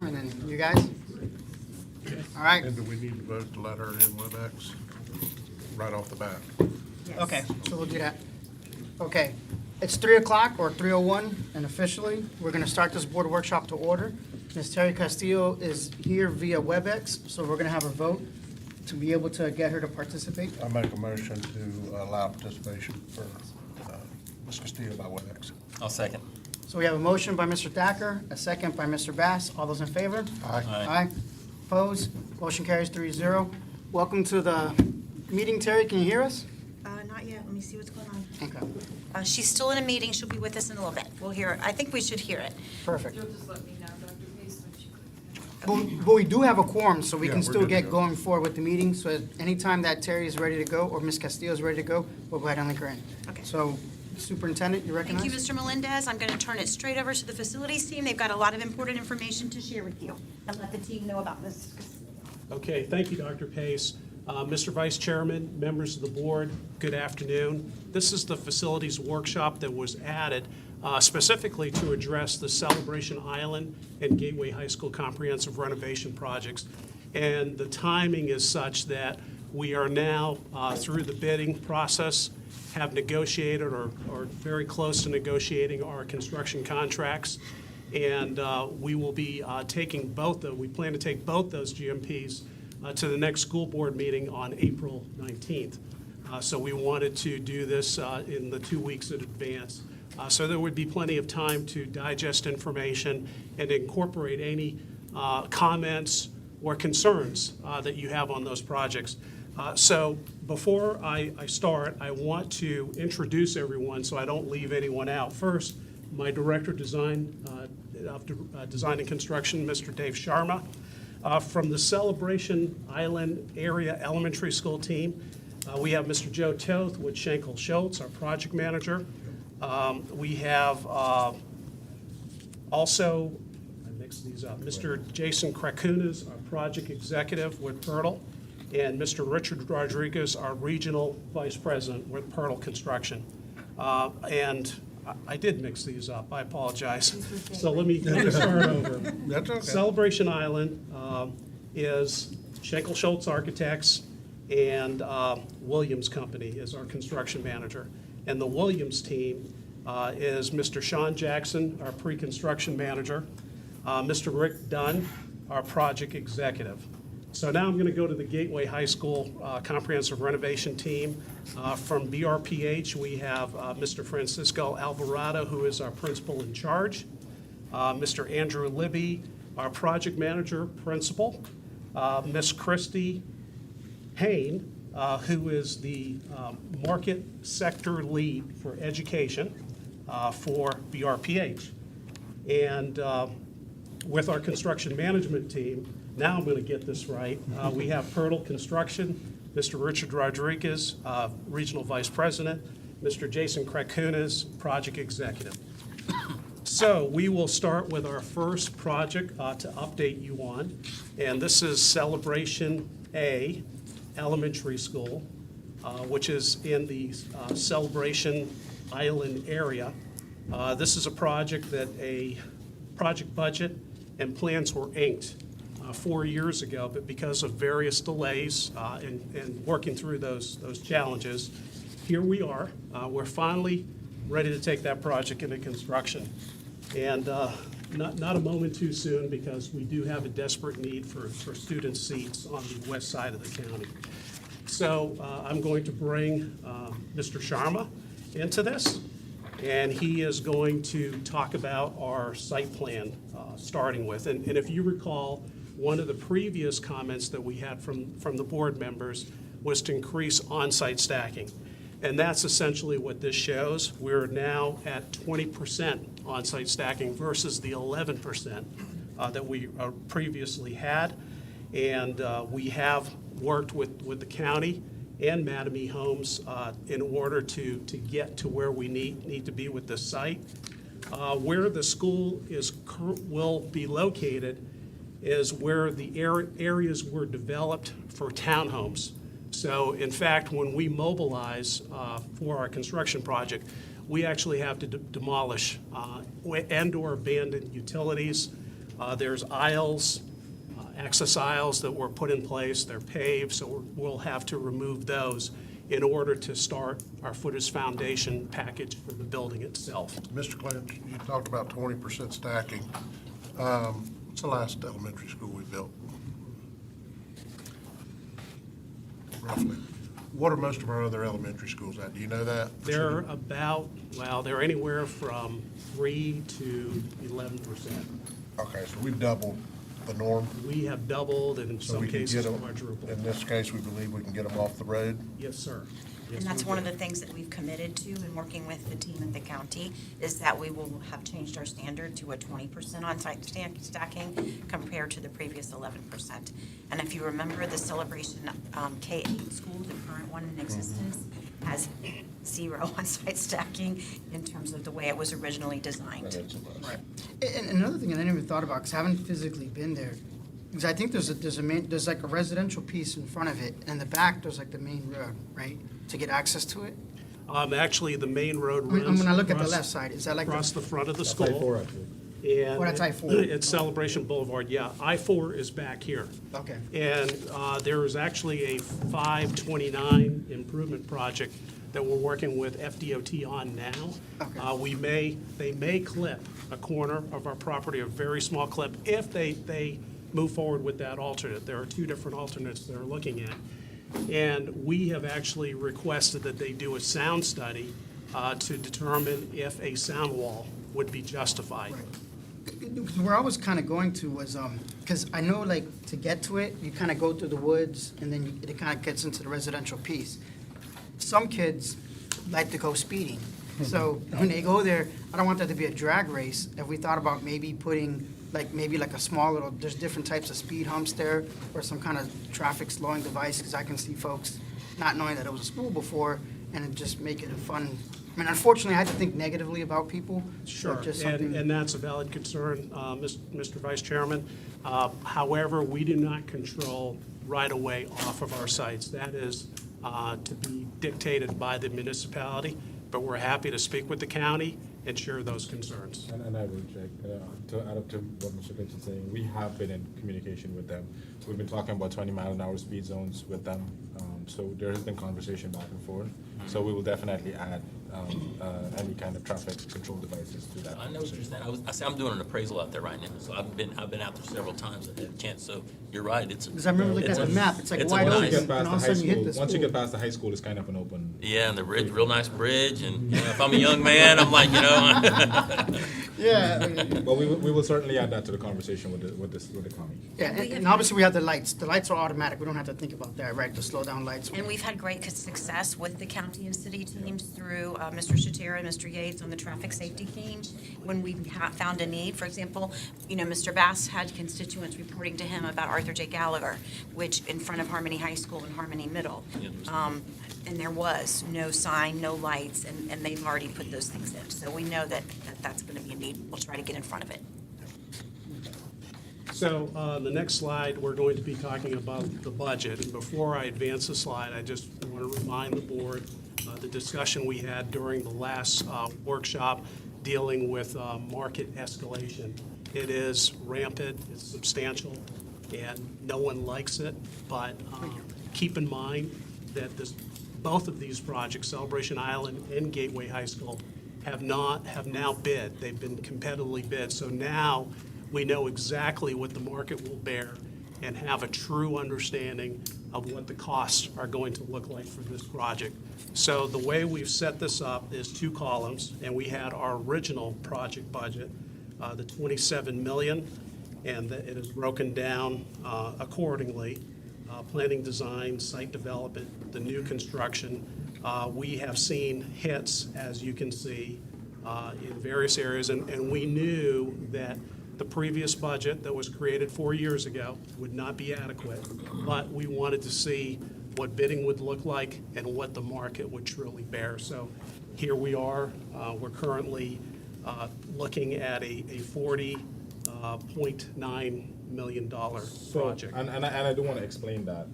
And then you guys? All right. And do we need to vote to let her in WebEx right off the bat? Okay, so we'll do that. Okay, it's 3 o'clock or 3:01, and officially, we're going to start this board workshop to order. Ms. Terry Castillo is here via WebEx, so we're going to have a vote to be able to get her to participate. I make a motion to allow participation for Ms. Castillo by WebEx. I'll second. So we have a motion by Mr. Thacker, a second by Mr. Bass. All those in favor? Aye. Aye. Opposed? Motion carries 3-0. Welcome to the meeting, Terry. Can you hear us? Not yet. Let me see what's going on. Okay, She's still in a meeting. She'll be with us in a little bit. We'll hear it. I think we should hear it. perfect. You'll just let me know, Dr. Pace, when she could. But we do have a quorum, so we Yeah, can we're still good to get go. going forward with the meeting. So anytime that Terry is ready to go, or Ms. Castillo is ready to go, we'll go ahead and link her in. Okay. So Superintendent, you recognize? Thank you, Mr. Melendez. I'm going to turn it straight over to the facilities team. They've got a lot of important information to share with you. And let the team know about this. Okay, thank you, Dr. Pace. Mr. Vice Chairman, members of the board, good afternoon. This is the facilities workshop that was added specifically to address the Celebration Island and Gateway High School comprehensive renovation projects. And the timing is such that we are now through the bidding process, have negotiated or very close to negotiating our construction contracts. And we will be we plan to take both those GMPs to the next school board meeting on April 19th. So we wanted to do this in the 2 weeks in advance. So there would be plenty of time to digest information and incorporate any comments or concerns that you have on those projects. So before I start, I want to introduce everyone so I don't leave anyone out. First, my Director of Design and Construction, Mr. Dave Sharma. From the Celebration Island Area Elementary School team, we have Mr. Joe Toth with Schenkel Schultz, our project manager. We have also, I mixed these up, Mr. Jason Krakunas, our project executive with Pirtle, and Mr. Richard Rodriguez, our regional vice president with Pirtle Construction. And I did mix these up, I apologize. So let me start over. That's okay. Celebration Island is Schenkel Schultz Architects and Williams Company is our construction manager. And the Williams team is Mr. Sean Jackson, our pre-construction manager, Mr. Rick Dunn, our project executive. So now I'm going to go to the Gateway High School Comprehensive Renovation Team. From BRPH, we have Mr. Francisco Alvarado, who is our principal in charge, Mr. Andrew Libby, our project manager principal, Miss Christy Payne, who is the market sector lead for education for BRPH. And with our construction management team, now I'm going to get this right. We have Pirtle Construction, Mr. Richard Rodriguez, Regional Vice President, Mr. Jason Krakunas, Project Executive. So we will start with our first project to update you on, and this is Celebration A Elementary School, which is in the Celebration Island area. This is a project that a project budget and plans were inked 4 years ago, but because of various delays and working through those challenges, here we are. We're finally ready to take that project into construction. And not a moment too soon, because we do have a desperate need for student seats on the west side of the county. So I'm going to bring Mr. Sharma into this, and he is going to talk about our site plan starting with. And if you recall, one of the previous comments that we had from the board members was to increase on-site stacking. And that's essentially what this shows. We're now at 20% on-site stacking versus the 11% that we previously had. And we have worked with the county and Mattamy Homes in order to get to where we need to be with this site. Where the school will be located is where the areas were developed for townhomes. So in fact, when we mobilize for our construction project, we actually have to demolish and or abandon utilities, There's aisles, access aisles that were put in place, they're paved, so we'll have to remove those in order to start our footage foundation package for the building itself. Mr. Clinch, you talked about 20% stacking. What's the last elementary school we built? Roughly. What are most of our other elementary schools at? Do you know that? They're about, well, they're anywhere from 3 to 11%. Okay, so we've doubled the norm. We have doubled, and in So some we can cases get them, quadrupled. in this case, we believe we can get them off the road. Yes, sir. Yes, And that's we one of do. the things that we've committed to in working with the team at the county, is that we will have changed our standard to a 20% on-site stacking compared to the previous 11%. And if you remember, the Celebration K-8 school, the current one in existence, has 0 on-site stacking in terms of the way it was originally designed. Right. And another thing I never even thought about, because I haven't physically been there, because I think there's like a residential piece in front of it, and in the back, there's like the main road, right, to get access to it? Actually, the main road When runs. I look at the across- left side, is that like, Across the front of the That's school. I-4 actually. And Oh, that's I-4. It's Celebration Boulevard, yeah. I-4 is back here. okay. And there is actually a 529 improvement project that we're working with FDOT on now. Okay. They may clip a corner of our property, a very small clip, if they move forward with that alternate. There are 2 different alternates they're looking at. And we have actually requested that they do a sound study to determine if a sound wall would be justified. Where I was kind of going to was, because I know like to get to it, you kind of go through the woods and then it kind of gets into the residential piece. Some kids like to go speeding. So when they go there, I don't want that to be a drag race. If we thought about maybe putting maybe a small little, there's different types of speed humps there or some kind of traffic slowing device, because I can see folks not knowing that it was a school before and it just make it a fun. I mean, unfortunately, I had to think negatively about people. but Sure, just something- and that's a valid concern, Mr. Vice Chairman. However, we do not control right-of-way off of our sites. That is to be dictated by the municipality, but we're happy to speak with the county and share those concerns. And I will check, to add up to what Mr. Clinch is saying, we have been in communication with them. We've been talking about 20-mile-an-hour speed zones with them, so there has been conversation back and forth. So we will definitely add any kind of traffic control devices to that. I know what you're saying. I'm doing an appraisal out there right now, so I've been out there several times. I've had a chance, so you're right. Because I remember looking at the map, it's like it's a wide nice- open, Once you and get past all the of a high sudden you hit school, the once you school. get past the high school, it's kind of an open. Yeah, and the bridge, real nice bridge, and you know, if I'm a young man, I'm like, you know. Yeah, Well, we will certainly add that to the conversation with the county. yeah, and obviously we have the lights. The lights are automatic. We don't have to think about that, right? The slow down lights. And we've had great success with the county and city teams through Mr. Shatera and Mr. Yates on the traffic safety teams. When we found a need, for example, you know, Mr. Bass had constituents reporting to him about Arthur J. Gallagher, which in front of Harmony High School and Harmony Middle. And there was no sign, no lights, and they've already put those things in. So we know that that's going to be a need. We'll try to get in front of it. So the next slide, we're going to be talking about the budget. And before I advance the slide, I just want to remind the board the discussion we had during the last workshop dealing with market escalation. It is rampant, it's substantial, and no one likes it. But keep in mind that both of these projects, Celebration Island and Gateway High School, have now bid. They've been competitively bid. So now we know exactly what the market will bear and have a true understanding of what the costs are going to look like for this project. So the way we've set this up is 2 columns, and we had our original project budget, the $27 million, and it is broken down accordingly. Planning, design, site development, the new construction. We have seen hits, as you can see, in various areas, and we knew that the previous budget that was created 4 years ago would not be adequate, but we wanted to see what bidding would look like and what the market would truly bear. So here we are. We're currently looking at a $40.9 million So, project. and I do want to explain that.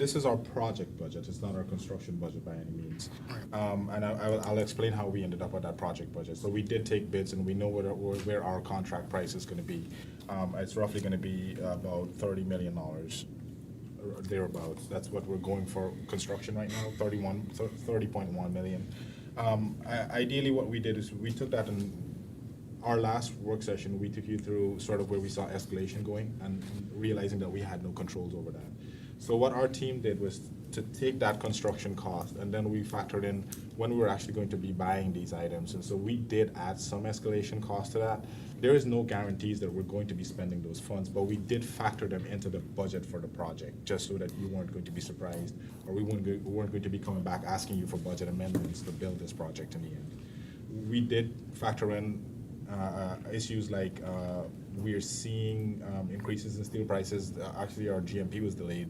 this is our project budget, it's not our construction budget by any means. And I'll explain how we ended up with that project budget. So we did take bids and we know where our contract price is gonna be. It's roughly gonna be about $30 million, or thereabouts. That's what we're going for construction right now, 30.1 million. Ideally, what we did is we took that and our last work session, we took you through sort of where we saw escalation going and realizing that we had no controls over that. So what our team did was to take that construction cost and then we factored in when we were actually going to be buying these items. And so we did add some escalation cost to that. There is no guarantees that we're going to be spending those funds, but we did factor them into the budget for the project, just so that you weren't going to be surprised or we weren't going to be coming back asking you for budget amendments to build this project in the end. We did factor in issues like we're seeing increases in steel prices. Actually, our GMP was delayed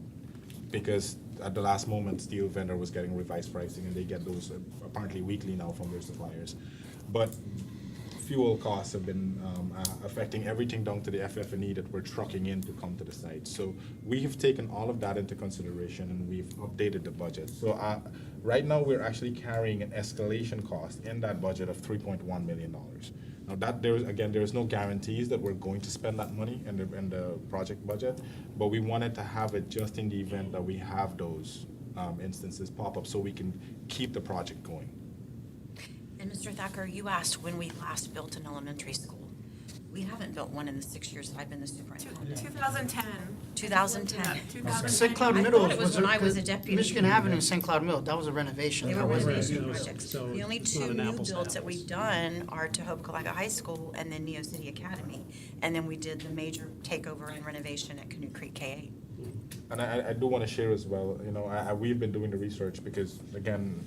because at the last moment, steel vendor was getting revised pricing, and they get those apparently weekly now from their suppliers. But fuel costs have been affecting everything down to the FF&E that we're trucking in to come to the site. So we have taken all of that into consideration, and we've updated the budget. So right now, we're actually carrying an escalation cost in that budget of $3.1 million. Now that there's no guarantees that we're going to spend that money in the project budget, but we wanted to have it just in the event that we have those instances pop up so we can keep the project going. And Mr. Thacker, you asked when we last built an elementary school. We haven't built one in the 6 years that I've been the superintendent. 2010. 2010. 2010. St. Cloud I Middle thought it was when I was a the deputy. Michigan Avenue and St. Cloud Middle, that was a renovation. They were That wasn't- renovation Right. projects. So The only it's not two an new apples to builds that apples. we've done are to Hope-Calaga High School and then Neo City Academy. And then we did the major takeover and renovation at Canoe Creek K-8. And I do want to share as well, you know, we've been doing the research because, again,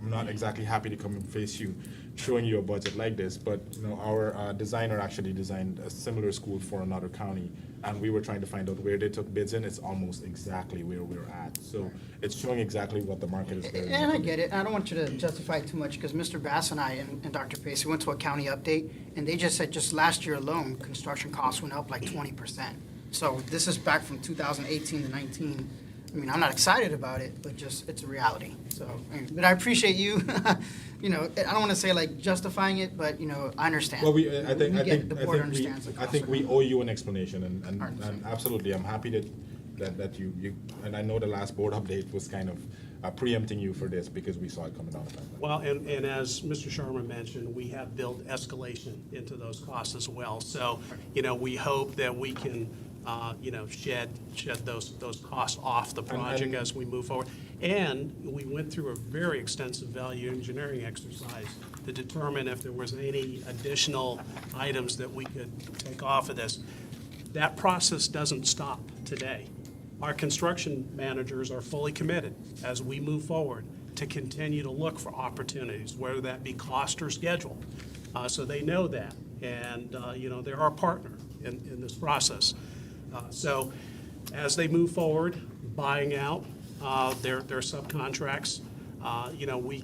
I'm not exactly happy to come and face you, showing you a budget like this, but, you know, our designer actually designed a similar school for another county, and we were trying to find out where they took bids in. It's almost exactly where we're at. So it's showing exactly what the market is bearing. And I get it. I don't want you to justify it too much because Mr. Bass and I and Dr. Pace, we went to a county update and they just said just last year alone, construction costs went up like 20%. So this is back from 2018 to 19. I mean, I'm not excited about it, but just, it's a reality. So, but I appreciate you, you know, I don't want to say like justifying it, but, you know, I understand. Well, I We think get it. The board understands the I think cost. we owe you an explanation, and 100%. absolutely, I'm happy that you, and I know the last board update was kind of preempting you for this because we saw it coming down the pipeline. Well, and as Mr. Sharma mentioned, we have built escalation into those costs as well. So, you know, we hope that we can, you know, shed those costs off the project as we move forward. And we went through a very extensive value engineering exercise to determine if there was any additional items that we could take off of this. That process doesn't stop today. Our construction managers are fully committed as we move forward to continue to look for opportunities, whether that be cost or schedule. So they know that, and, you know, they're our partner in this process. So as they move forward, buying out their subcontracts, you know, we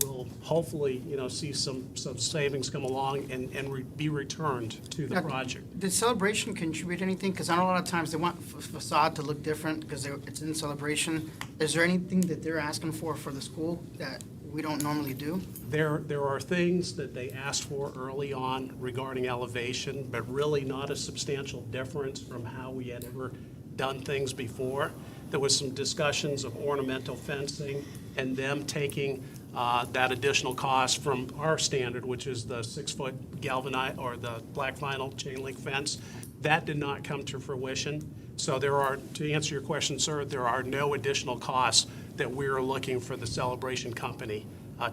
will hopefully, you know, see some savings come along and be returned to the Now, project. Did Celebration contribute anything? Because I know a lot of times they want facade to look different because it's in Celebration. Is there anything that they're asking for the school that we don't normally do? There are things that they asked for early on regarding elevation, but really not a substantial difference from how we had ever done things before. There was some discussions of ornamental fencing and them taking that additional cost from our standard, which is the 6-foot galvanized or the black vinyl chain link fence. That did not come to fruition. So to answer your question, sir, there are no additional costs that we're looking for the Celebration Company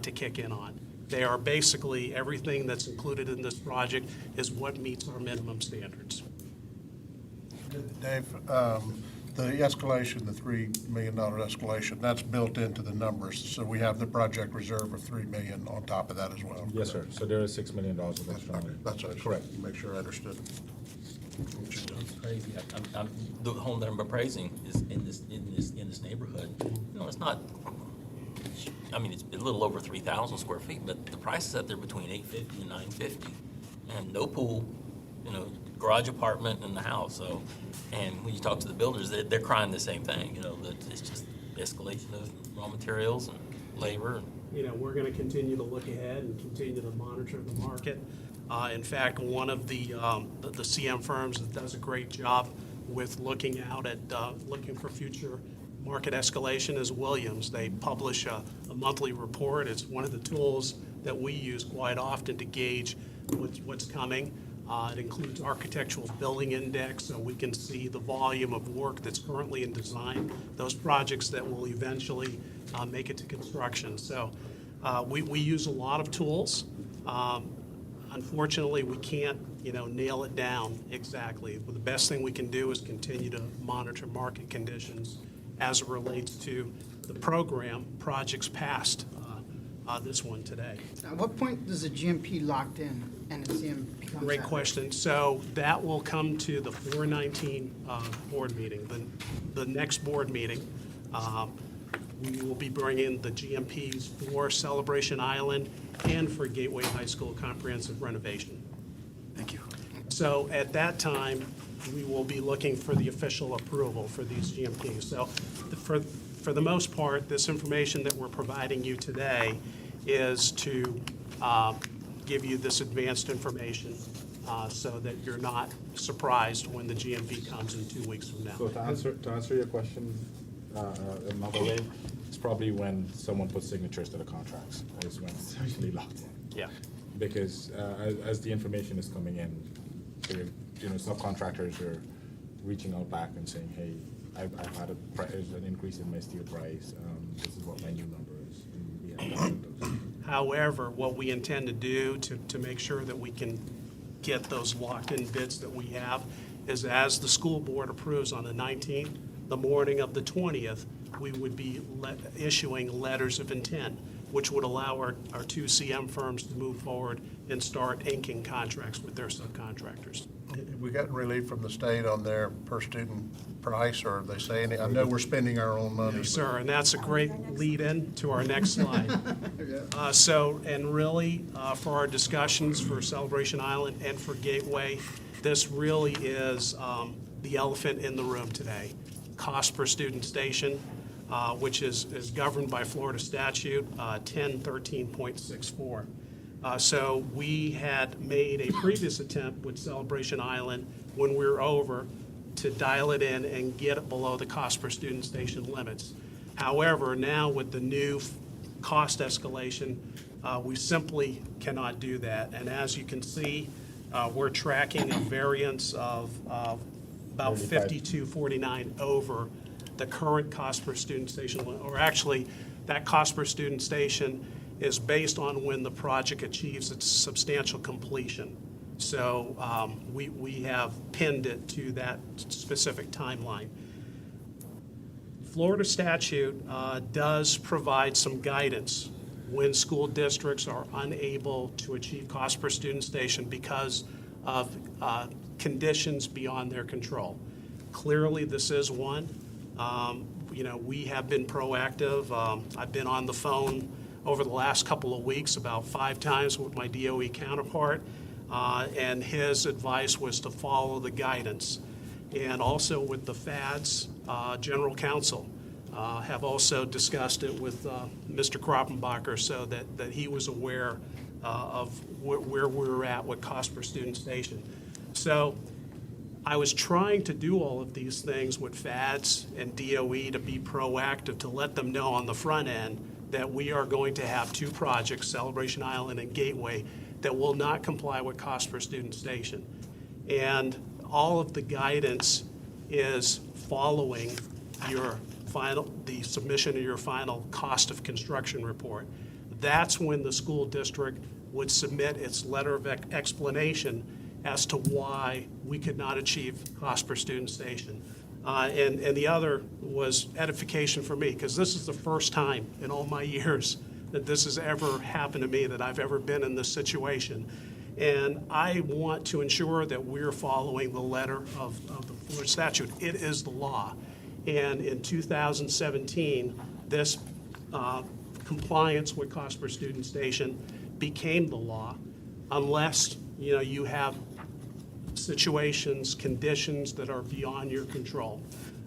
to kick in on. They are basically, everything that's included in this project is what meets our minimum standards. Dave, the escalation, the $3 million escalation, that's built into the numbers. So we have the project reserve of $3 million on top of that as well. Yes, sir. So there is $6 million of extra money. That's what I Correct. Make sure I understood. What you're doing. It's crazy. The home that I'm appraising is in this neighborhood. You know, it's not, I mean, it's a little over 3,000 square feet, but the price is out there between $850 and $950. And no pool, you know, garage apartment and the house, so, and when you talk to the builders, they're crying the same thing, you know, that it's just escalation of raw materials and labor and You know, we're going to continue to look ahead and continue to monitor the market. In fact, one of the CM firms that does a great job with looking out at, looking for future market escalation is Williams. They publish a monthly report. It's one of the tools that we use quite often to gauge what's coming. It includes Architectural Billing Index, so we can see the volume of work that's currently in design, those projects that will eventually make it to construction. So we use a lot of tools. Unfortunately, we can't, nail it down exactly. But the best thing we can do is continue to monitor market conditions as it relates to the program, projects past this one today. At what point does the GMP locked in and the CM becomes Great that? question. So that will come to the 419 board meeting. The next board meeting, we will be bringing the GMPs for Celebration Island and for Gateway High School Comprehensive Renovation. Thank you. So at that time, we will be looking for the official approval for these GMPs. So for the most part, this information that we're providing you today is to give you this advanced information so that you're not surprised when the GMP comes in 2 weeks from now. So to answer your question another way, it's probably when someone puts signatures to the contracts is when it's usually locked in. Yeah. Because as the information is coming in, subcontractors are reaching out back and saying, hey, I've had an increase in my steel price. This is what my new number is. And we have done those. However, what we intend to do to make sure that we can get those locked-in bids that we have is as the school board approves on the 19th, the morning of the 20th, we would be issuing letters of intent, which would allow our two CM firms to move forward and start inking contracts with their subcontractors. Have we gotten relief from the state on their per student price, or are they saying, I know we're spending our own money. Yes, sir, and that's a great lead-in to our next slide. And really, for our discussions for Celebration Island and for Gateway, this really is the elephant in the room today. Cost per student station, which is governed by Florida statute 1013.64. So we had made a previous attempt with Celebration Island when we were over to dial it in and get it below the cost per student station limits. However, now with the new cost escalation, we simply cannot do that. And as you can see, we're tracking a variance of about 52.49 over the current cost per student station, or actually, that cost per student station is based on when the project achieves its substantial completion. So we have pinned it to that specific timeline. Florida statute does provide some guidance when school districts are unable to achieve cost per student station because of conditions beyond their control. Clearly, this is one. We have been proactive. I've been on the phone over the last couple of weeks about 5 times with my DOE counterpart, and his advice was to follow the guidance. And also with the FAD's general counsel, have also discussed it with Mr. Kroppenbacher so that he was aware of where we're at with cost per student station. So I was trying to do all of these things with FADS and DOE to be proactive, to let them know on the front end that we are going to have 2 projects, Celebration Island and Gateway, that will not comply with cost per student station. And all of the guidance is following the submission of your final cost of construction report. That's when the school district would submit its letter of explanation as to why we could not achieve cost per student station. And the other was edification for me, because this is the first time in all my years that this has ever happened to me, that I've ever been in this situation. And I want to ensure that we're following the letter of the Florida statute. It is the law. And in 2017, this compliance with cost per student station became the law, unless you have situations, conditions that are beyond your control.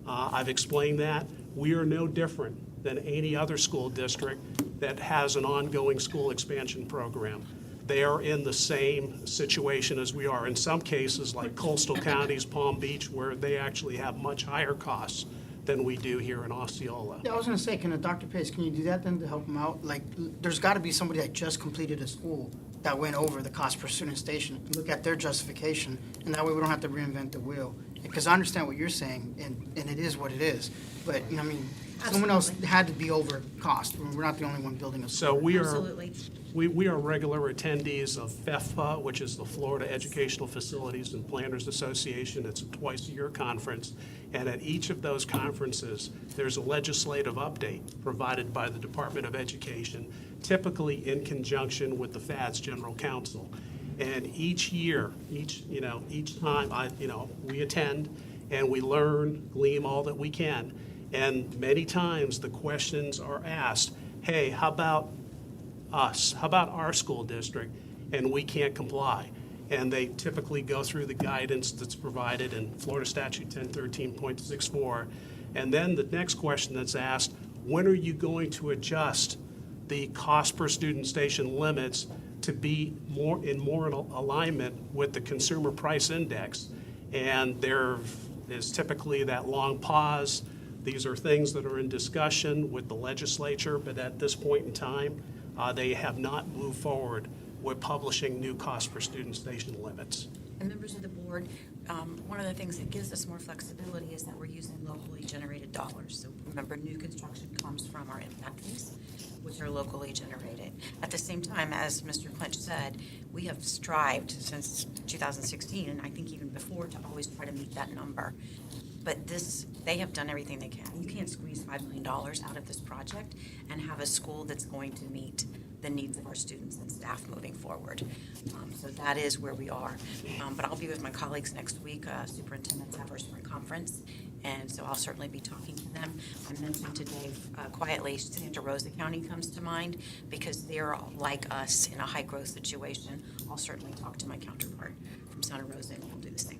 I've explained that. We are no different than any other school district that has an ongoing school expansion program. They are in the same situation as we are. In some cases, like coastal counties, Palm Beach, where they actually have much higher costs than we do here in Osceola. Yeah, I was gonna say, Dr. Pace, can you do that then to help them out? Like, there's gotta be somebody that just completed a school that went over the cost per student station, look at their justification, and that way we don't have to reinvent the wheel. Because I understand what you're saying, and it is what it is, but, you know, I mean, someone else had to be over cost. We're not the only one building a So school. we are, Absolutely. we are regular attendees of FEFPA, which is the Florida Educational Facilities and Planners Association. It's a twice-a-year conference. And at each of those conferences, there's a legislative update provided by the Department of Education, typically in conjunction with the FAD's General Counsel. And each year, each time we attend and we learn, glean all that we can. And many times the questions are asked, hey, how about us? How about our school district? And we can't comply. And they typically go through the guidance that's provided in Florida Statute 1013.64. And then the next question that's asked, when are you going to adjust the cost per student station limits to be more in alignment with the consumer price index? And there is typically that long pause. These are things that are in discussion with the legislature, but at this point in time, they have not moved forward with publishing new cost per student station limits. And members of the board, one of the things that gives us more flexibility is that we're using locally generated dollars. So remember, new construction comes from our impact fees, which are locally generated. At the same time, as Mr. Clinch said, we have strived since 2016, and I think even before, to always try to meet that number. But they have done everything they can. You can't squeeze $5 million out of this project and have a school that's going to meet the needs of our students and staff moving forward. So that is where we are. But I'll be with my colleagues next week. Superintendents have our spring conference, and so I'll certainly be talking to them. I mentioned to Dave quietly, Santa Rosa County comes to mind because they're like us in a high-growth situation. I'll certainly talk to my counterpart from Santa Rosa, and we'll do the same.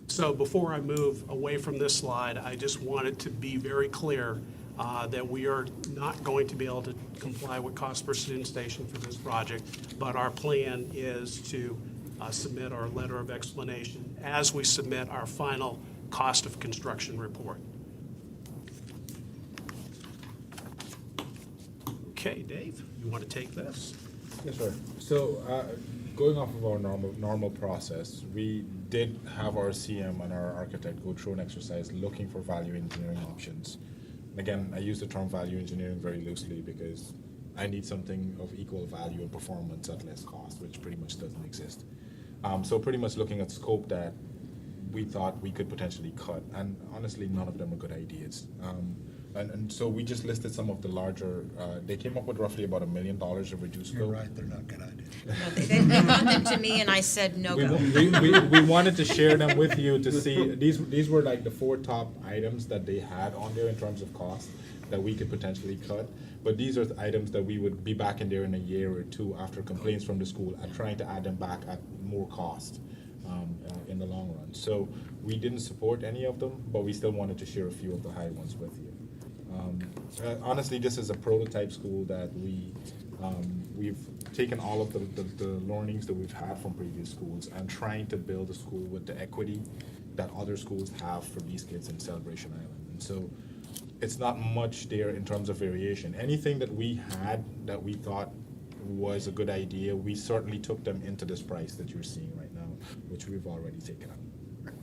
So before I move away from this slide, I just wanted to be very clear that we are not going to be able to comply with cost per student station for this project, but our plan is to submit our letter of explanation as we submit our final cost of construction report. Okay, Dave, you want to take this? Yes, sir. So, going off of our normal process, we did have our CM and our architect go through an exercise looking for value engineering options. And again, I use the term value engineering very loosely because I need something of equal value and performance at less cost, which pretty much doesn't exist. So pretty much looking at scope that we thought we could potentially cut, and honestly, none of them are good ideas. And so we just listed some of the larger, they came up with roughly about $1 million of reduced You're scope. right, they're not good ideas. No, they brought them to me, and I said, no We, go. we wanted to share them with you to see, these were like the 4 top items that they had on there in terms of cost that we could potentially cut. But these are the items that we would be back in there in a year or two after complaints from the school and trying to add them back at more cost in the long run. So we didn't support any of them, but we still wanted to share a few of the high ones with you. Honestly, this is a prototype school that we've taken all of the learnings that we've had from previous schools and trying to build a school with the equity that other schools have for these kids in Celebration Island. And so it's not much there in terms of variation. Anything that we had that we thought was a good idea, we certainly took them into this price that you're seeing right now, which we've already taken out.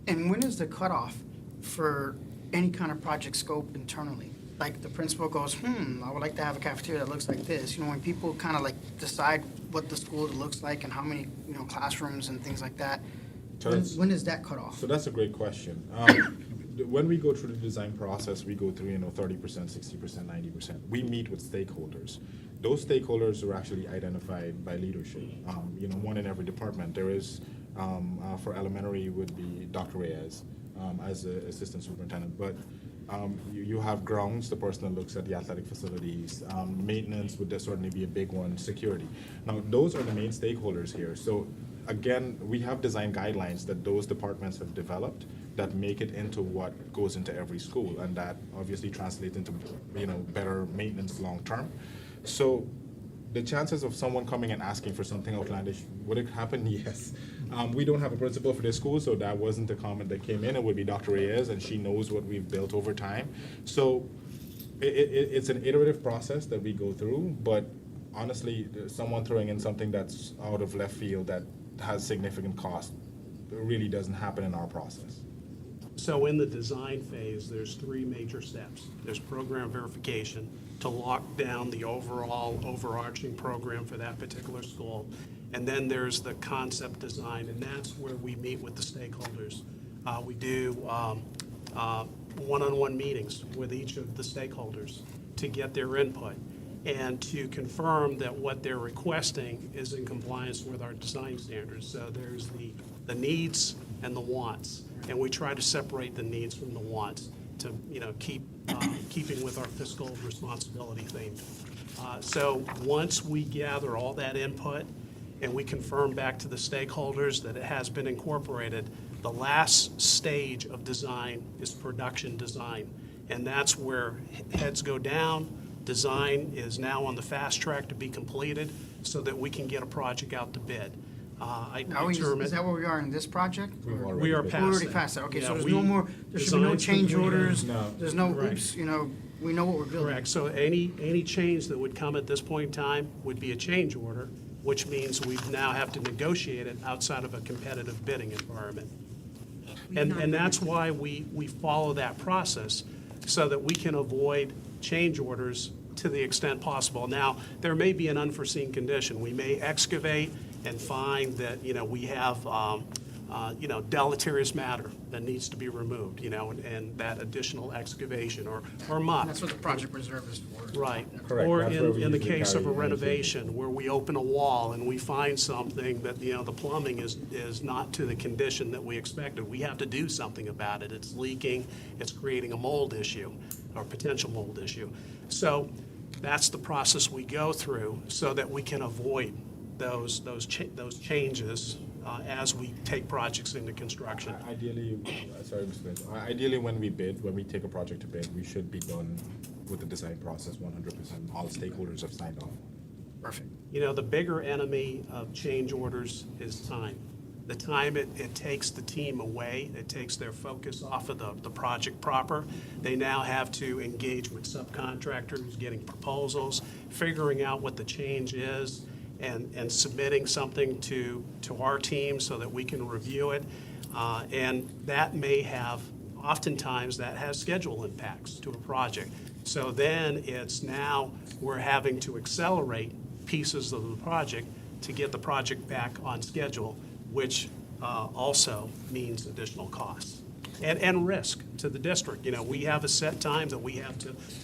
And when is the cutoff for any kind of project scope internally? Like the principal goes, I would like to have a cafeteria that looks like this. You know, when people kind of like decide what the school looks like and how many, classrooms and things like that, when is that cutoff? So that's a great question. When we go through the design process, we go through, 30%, 60%, 90%. We meet with stakeholders. Those stakeholders are actually identified by leadership. One in every department. There is, for elementary would be Dr. Reyes as the assistant superintendent. But you have grounds, the person that looks at the athletic facilities. Maintenance would certainly be a big one. Security. Now, those are the main stakeholders here. So again, we have design guidelines that those departments have developed that make it into what goes into every school, and that obviously translates into, better maintenance long-term. So the chances of someone coming and asking for something outlandish, would it happen? Yes. We don't have a principal for this school, so that wasn't the comment that came in. It would be Dr. Reyes, and she knows what we've built over time. So it's an iterative process that we go through, but honestly, someone throwing in something that's out of left field that has significant cost really doesn't happen in our process. So in the design phase, there's three major steps. There's program verification to lock down the overall overarching program for that particular school. And then there's the concept design, and that's where we meet with the stakeholders. We do one-on-one meetings with each of the stakeholders to get their input and to confirm that what they're requesting is in compliance with our design standards. So there's the needs and the wants, and we try to separate the needs from the wants to, keeping with our fiscal responsibility theme. So once we gather all that input and we confirm back to the stakeholders that it has been incorporated, the last stage of design is production design. And that's where heads go down. Design is now on the fast track to be completed so that we can get a project out to bid. Is that where we are in this project? We've Or- already We are bid. We're past already that. past that, okay, Yeah, so there's we- no more, there should be no design's change completed. orders, No. there's no, Right. oops, we know what we're building. Correct. So any change that would come at this point in time would be a change order, which means we now have to negotiate it outside of a competitive bidding environment. And that's why we follow that process, so that we can avoid change orders to the extent possible. Now, there may be an unforeseen condition. We may excavate and find that, we have, deleterious matter that needs to be removed, and that additional excavation or muck. That's what the project reserve is for. Right. Correct. Or That's where we in the usually case of a carry anything. renovation, where we open a wall and we find something that, the plumbing is not to the condition that we expected. We have to do something about it. It's leaking, it's creating a mold issue, or potential mold issue. So that's the process we go through so that we can avoid those changes as we take projects into construction. Ideally, ideally when we take a project to bid, we should be done with the design process 100%. All stakeholders have signed off. Perfect. The bigger enemy of change orders is time. The time it takes the team away, it takes their focus off of the project proper. They now have to engage with subcontractors, getting proposals, figuring out what the change is, and submitting something to our team so that we can review it. And that may have, oftentimes, that has schedule impacts to a project. So then it's now we're having to accelerate pieces of the project to get the project back on schedule, which also means additional costs and risk to the district. We have a set time that we have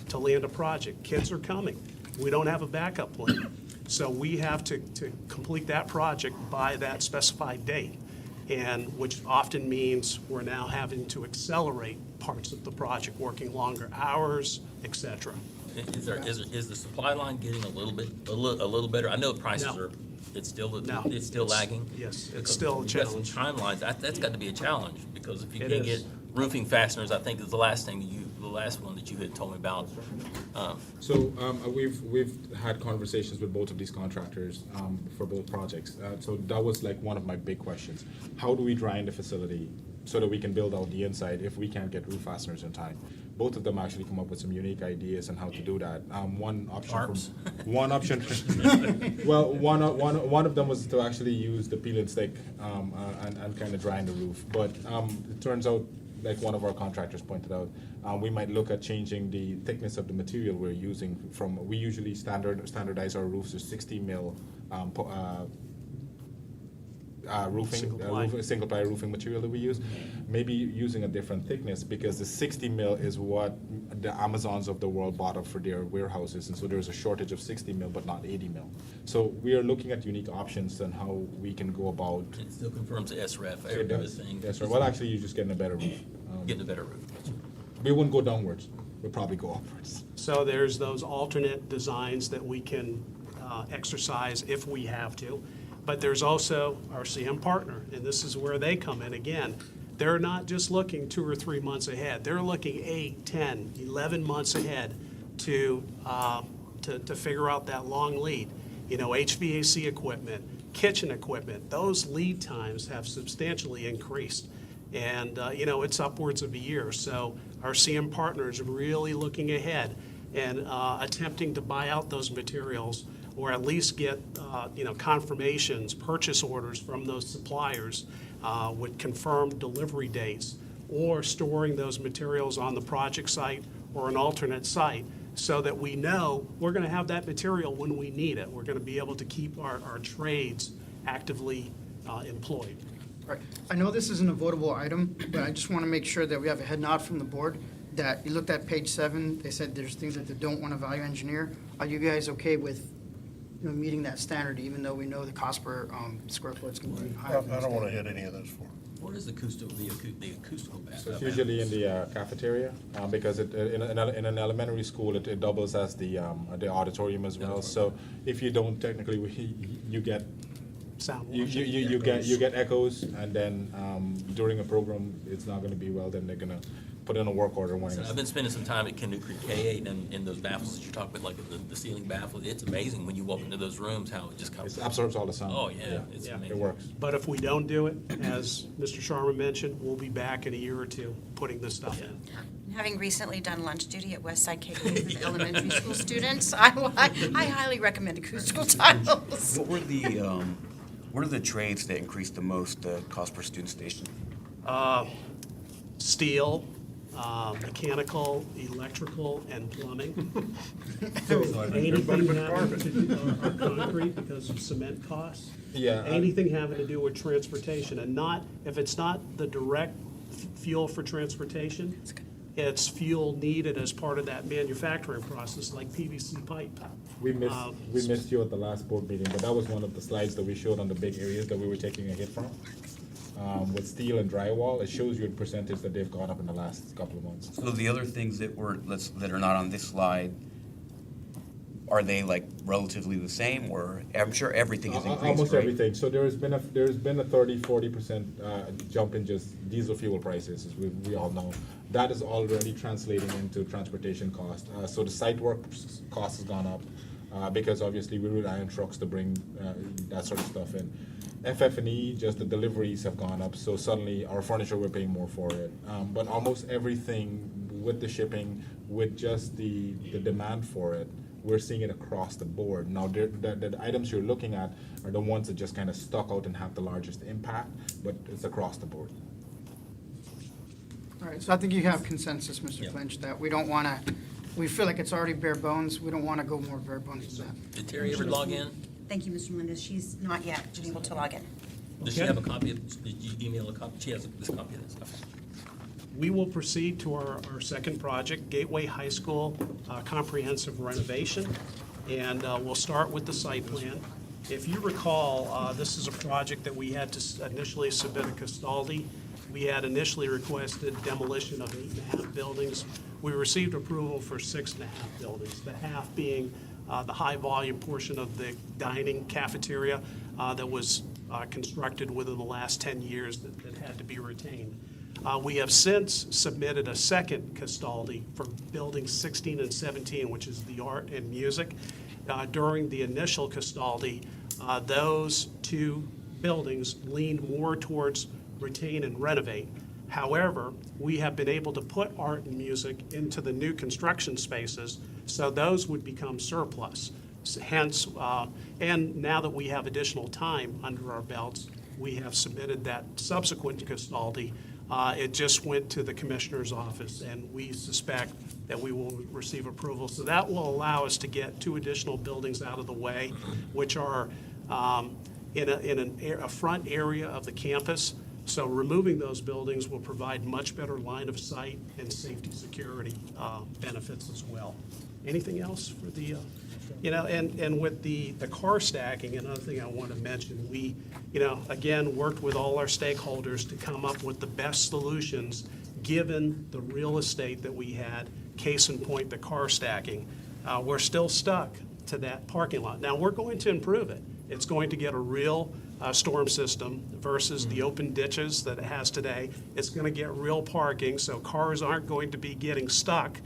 to land a project. Kids are coming. We don't have a backup plan. So we have to complete that project by that specified date, and which often means we're now having to accelerate parts of the project, working longer hours, et cetera. Is the supply line getting a little better? I know prices No. are, it's still No, lagging. Yes, it's Because still a you've got some challenge. timelines. That's got to be a challenge, because if you It can't get is. roofing fasteners, I think is the last one that you had told me about. So we've had conversations with both of these contractors for both projects. So that was like one of my big questions. How do we dry the facility so that we can build out the inside if we can't get roof fasteners in time? Both of them actually come up with some unique ideas on how to do that. One option, one of them was to actually use the peel and stick and kind of dry the roof. But it turns out, like one of our contractors pointed out, we might look at changing the thickness of the material we're using. We usually standardize our roofs to 60 mil single ply roofing material that we use. Maybe using a different thickness, because the 60 mil is what the Amazons of the world bought up for their warehouses, and so there's a shortage of 60 mil but not 80 mil. So we are looking at unique options on how we can go about. It still confirms the SREF, It does. everything. Yes, sir. Well, actually, you're just getting a better roof. Getting a better roof. We wouldn't go downwards. We'll probably go upwards. So there's those alternate designs that we can exercise if we have to. But there's also our CM partner, and this is where they come in again. They're not just looking 2 or 3 months ahead. They're looking 8, 10, 11 months ahead to figure out that long lead. You know, HVAC equipment, kitchen equipment, those lead times have substantially increased. And, you know, it's upwards of a year. So our CM partner is really looking ahead and attempting to buy out those materials, or at least get, you know, confirmations, purchase orders from those suppliers with confirmed delivery dates, or storing those materials on the project site or an alternate site, so that we know we're going to have that material when we need it. We're going to be able to keep our trades actively employed. All right. I know this isn't a votable item, but I just want to make sure that we have a head nod from the board, that you looked at page 7, they said there's things that they don't want to value engineer. Are you guys okay with, you know, meeting that standard, even though we know the cost per square foot is going to be I higher? don't want to hit any of those four. What is the acoustical So it's usually in the cafeteria, because in an elementary school, it doubles as the auditorium as well. So if you don't technically, you get Sound you washing. get echoes, and then during a program, it's not going to be well. Then they're going to put in a work order when So I've been spending some time at Canoe Creek K8 and in those baffles that you talk about, like the ceiling baffles. It's amazing when you walk into those rooms how it just comes. it absorbs all the sound. Oh, yeah, it's Yeah. amazing. It works. But if we don't do it, as Mr. Sharma mentioned, we'll be back in a year or two putting this stuff in. Having recently done lunch duty at Westside K with elementary school students, I highly recommend acoustical tiles. What are the trades that increase the most cost per student station? Steel, mechanical, electrical, and plumbing. Anything having to do, or concrete because of cement costs. Yeah, Anything having to do with transportation, and not, if it's not the direct fuel for transportation, it's fuel needed as part of that manufacturing process, like PVC pipe. We missed you at the last board meeting, but that was one of the slides that we showed on the big areas that we were taking a hit from. With steel and drywall, it shows you in percentage that they've gone up in the last couple of months. So the other things that that are not on this slide, are they like relatively the same, or I'm sure everything is increased, Almost right? everything. So there's been a 30-40% jump in just diesel fuel prices, as we all know. That is already translating into transportation cost. So the site work cost has gone up because obviously we rely on trucks to bring that sort of stuff in. FF&E, just the deliveries have gone up, so suddenly our furniture, we're paying more for it. But almost everything with the shipping, with just the demand for it, we're seeing it across the board. Now, the items you're looking at are the ones that just kind of stuck out and have the largest impact, but it's across the board. All right, so I think you have consensus, Mr. Yeah. Clinch, that we don't want to, we feel like it's already bare bones. We don't want to go more bare bones than that. Did Terry ever log in? Thank you, Mr. Melendez. She's not yet been able to log in. Does she Okay. have a copy of, did you email a copy? She has this copy of this stuff. We will proceed to our second project, Gateway High School comprehensive renovation, and we'll start with the site plan. If you recall, this is a project that we had to initially submit a Castaldi. We had initially requested demolition of 8.5 buildings. We received approval for 6.5 buildings, the half being the high-volume portion of the dining cafeteria that was constructed within the last 10 years that had to be retained. We have since submitted a second Castaldi for buildings 16 and 17, which is the art and music. During the initial Castaldi, those two buildings leaned more towards retain and renovate. However, we have been able to put art and music into the new construction spaces, so those would become surplus. Hence, and now that we have additional time under our belts, we have submitted that subsequent Castaldi. It just went to the commissioner's office, and we suspect that we will receive approval. So that will allow us to get 2 additional buildings out of the way, which are in a front area of the campus. So removing those buildings will provide much better line of sight and safety security benefits as well. Anything else for the, and with the car stacking, another thing I want to mention, we, again, worked with all our stakeholders to come up with the best solutions given the real estate that we had, case in point, the car stacking. We're still stuck to that parking lot. Now, we're going to improve it. It's going to get a real storm system versus the open ditches that it has today. It's going to get real parking, so cars aren't going to be getting stuck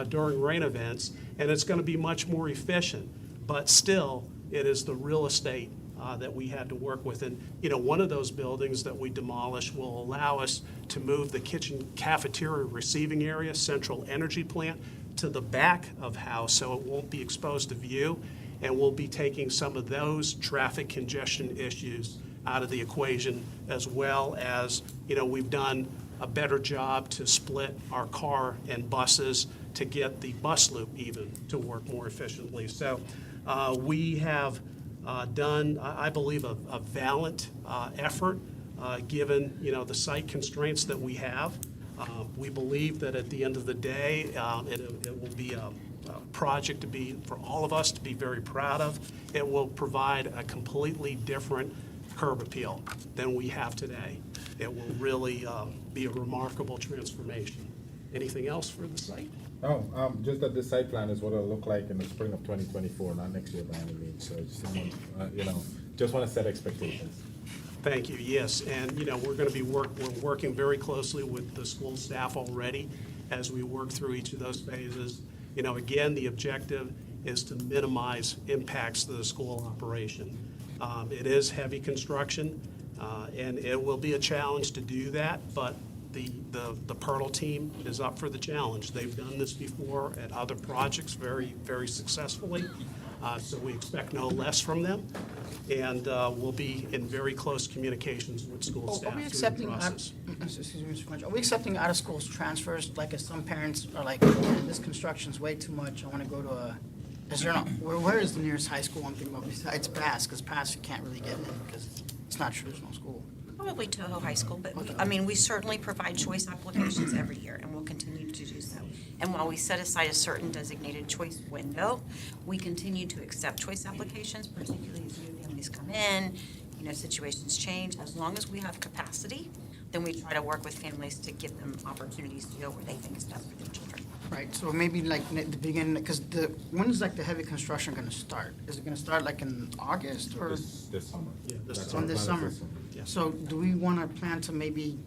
during rain events, and it's going to be much more efficient. But still, it is the real estate that we had to work with. And, one of those buildings that we demolished will allow us to move the kitchen cafeteria receiving area, central energy plant, to the back of house, so it won't be exposed to view. And we'll be taking some of those traffic congestion issues out of the equation, as well as, we've done a better job to split our car and buses to get the bus loop even to work more efficiently. So we have done, I believe, a valiant effort, given, the site constraints that we have. We believe that at the end of the day, it will be a project for all of us to be very proud of. It will provide a completely different curb appeal than we have today. It will really be a remarkable transformation. Anything else for the site? No, just that this site plan is what it'll look like in the spring of 2024, not next year by any means. So just want to set expectations. Thank you, yes. And, we're going to we're working very closely with the school staff already as we work through each of those phases. Again, the objective is to minimize impacts to the school operation. It is heavy construction, and it will be a challenge to do that, but the Pirtle team is up for the challenge. They've done this before at other projects very, very successfully, so we expect no less from them. And we'll be in very close communications with school Are staff we through the accepting, process. excuse me, Mr. Quinch, are we accepting out-of-school transfers, like if some parents are like, this construction's way too much, I want to go to where is the nearest high school I'm thinking about besides Pass? Because Pass you can't really get in because it's not traditional school. Probably Toho High School, but we certainly provide choice applications every year, and we'll continue to do so. And while we set aside a certain designated choice window, we continue to accept choice applications, particularly as new families come in, situations change. As long as we have capacity, then we try to work with families to give them opportunities to go where they think is best for their children. Right, so maybe like at the beginning, because when is like the heavy construction going to start? Is it going to start like in August or? This summer. Yeah, this That's summer. our This plan summer. Yeah. So do we want to plan to maybe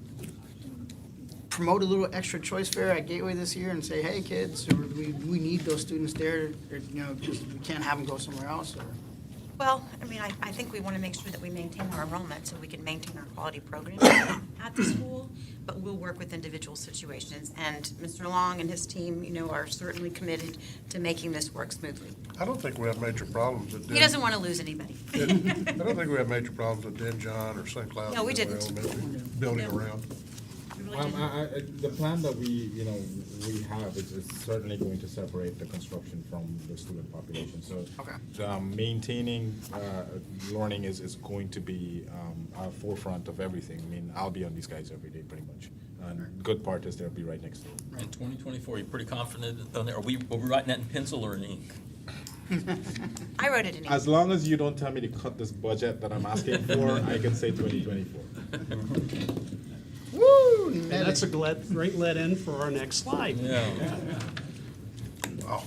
promote a little extra choice fair at Gateway this year and say, hey, kids, or do we need those students there, or, because we can't have them go somewhere else, or? Well, I think we want to make sure that we maintain our enrollment so we can maintain our quality programming at the school, but we'll work with individual situations. And Mr. Long and his team, are certainly committed to making this work smoothly. I don't think we have major problems at He doesn't want to lose anybody. I don't think we have major problems at Den John or St. Cloud. No, we didn't. Building around. We really didn't. The plan that we have is certainly going to separate the construction from the student population. So Okay. maintaining learning is going to be our forefront of everything. I'll be on these guys every day pretty much. And good part is they'll be right next to me. In 2024, you're pretty confident on that? Are we writing that in pencil or in ink? I wrote it in As long as you don't tell me to cut this budget that I'm asking for, I can say 2024. Woo! And that's a great lead-in for our next slide. Yeah. Wow.